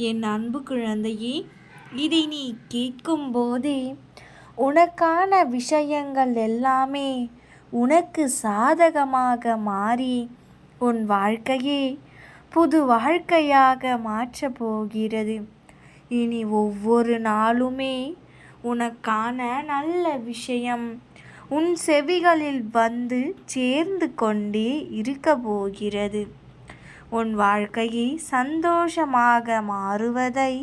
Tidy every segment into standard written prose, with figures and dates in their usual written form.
என் அன்பு குழந்தையே, இதை நீ கேட்கும்போதே உனக்கான விஷயங்கள் எல்லாமே உனக்கு சாதகமாக மாறி உன் வாழ்க்கையே புது வாழ்க்கையாக மாற்றப் போகிறது. இனி ஒவ்வொரு நாளுமே உனக்கான நல்ல விஷயம் உன் செவிகளில் வந்து சேர்ந்து கொண்டே இருக்க போகிறது. உன் வாழ்க்கையை சந்தோஷமாக மாறுவதை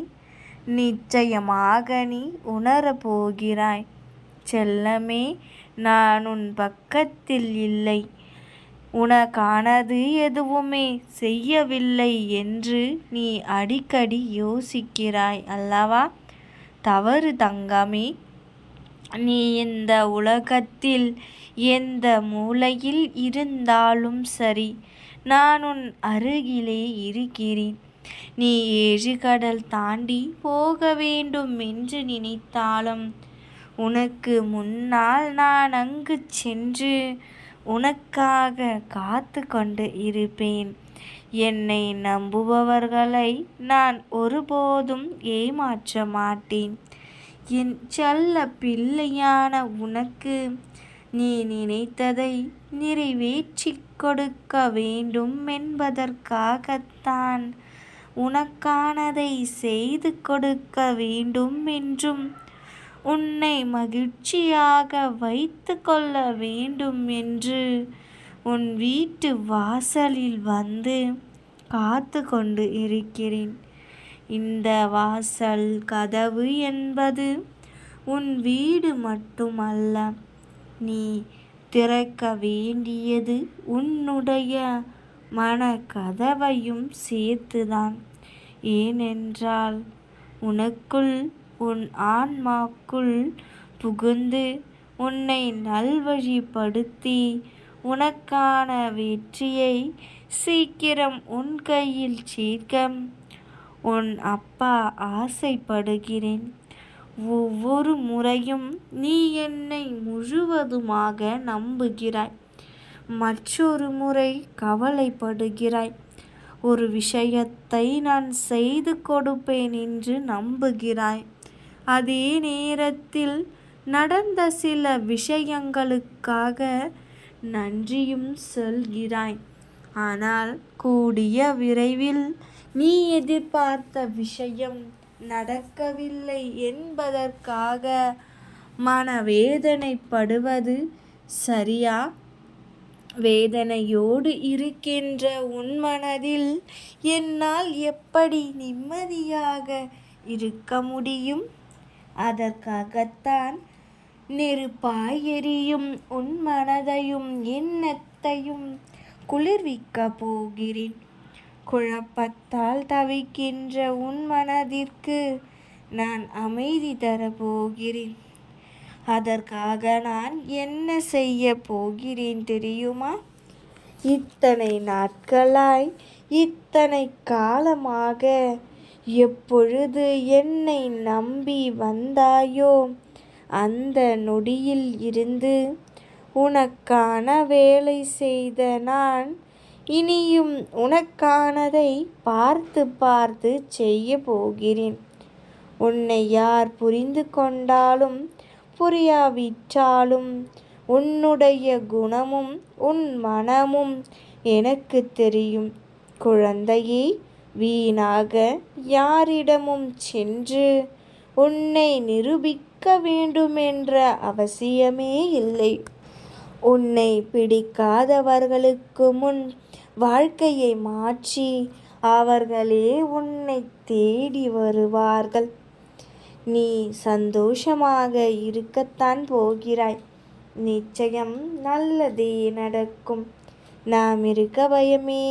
நிச்சயமாக நீ உணரப்போகிறாய். செல்லமே, நான் உன் பக்கத்தில் இல்லை, உனக்கானது எதுவுமே செய்யவில்லை என்று நீ அடிக்கடி யோசிக்கிறாய் அல்லவா? தவறு தங்கமே. நீ இந்த உலகத்தில் எந்த மூலையில் இருந்தாலும் சரி, நான் உன் அருகிலே இருக்கிறேன். நீ 7 கடல் தாண்டி போக வேண்டும் என்று நினைத்தாலும் உனக்கு முன்னால் நான் அங்கு சென்று உனக்காக காத்து கொண்டு இருப்பேன். என்னை நம்புபவர்களை நான் ஒருபோதும் ஏமாற்ற மாட்டேன். என் செல்ல பிள்ளையான உனக்கு நீ நினைத்ததை நிறைவேற்றி கொடுக்க வேண்டும் என்பதற்காகத்தான் உனக்கானதை செய்து கொடுக்க வேண்டும் என்றும் உன்னை மகிழ்ச்சியாக வைத்து கொள்ள வேண்டும் என்று உன் வீட்டு வாசலில் வந்து காத்து கொண்டு இருக்கிறேன். இந்த வாசல் கதவு என்பது உன் வீடு மட்டுமல்ல, நீ திறக்க வேண்டியது உன்னுடைய மன கதவையும் சேர்த்துதான். ஏனென்றால் உனக்குள் உன் ஆன்மாக்குள் புகுந்து உன்னை நல்வழிப்படுத்தி உனக்கான வெற்றியை சீக்கிரம் உன் கையில் சேர்க்க உன் அப்பா ஆசைப்படுகிறேன். ஒவ்வொரு முறையும் நீ என்னை முழுவதுமாக நம்புகிறாய், மற்றொரு முறை கவலைப்படுகிறாய். ஒரு விஷயத்தை நான் செய்து கொடுப்பேன் என்று நம்புகிறாய். அதே நேரத்தில் நடந்த சில விஷயங்களுக்காக நன்றியும் சொல்கிறாய். ஆனால் கூடிய விரைவில் நீ எதிர்பார்த்த விஷயம் நடக்கவில்லை என்பதற்காக மனவேதனைப்படுவது சரியா? வேதனையோடு இருக்கின்ற உன் மனதில் என்னால் எப்படி நிம்மதியாக இருக்க முடியும்? அதற்காகத்தான் நெருப்பாய் எரியும் உன் மனதையும் எண்ணத்தையும் குளிர்விக்க போகிறேன். குழப்பத்தால் தவிக்கின்ற உன் மனதிற்கு நான் அமைதி தரப்போகிறேன். அதற்காக நான் என்ன செய்ய போகிறேன் தெரியுமா? இத்தனை நாட்களாய், இத்தனை காலமாக எப்பொழுது என்னை நம்பி வந்தாயோ அந்த நொடியில் இருந்து உனக்கான வேலை செய்த நான் இனியும் உனக்கானதை பார்த்து பார்த்து செய்ய போகிறேன். உன்னை யார் புரிந்து கொண்டாலும் புரியாவிட்டாலும் உன்னுடைய குணமும் உன் மனமும் எனக்கு தெரியும். குழந்தையே, வீணாக யாரிடமும் சென்று உன்னை நிரூபிக்க வேண்டுமென்ற அவசியமே இல்லை. உன்னை பிடிக்காதவர்களுக்கு முன் வாழ்க்கையை மாற்றி அவர்களே உன்னை தேடி வருவார்கள். நீ சந்தோஷமாக இருக்கத்தான் போகிறாய். நிச்சயம் நல்லதே நடக்கும். நாம் இருக்க பயமே.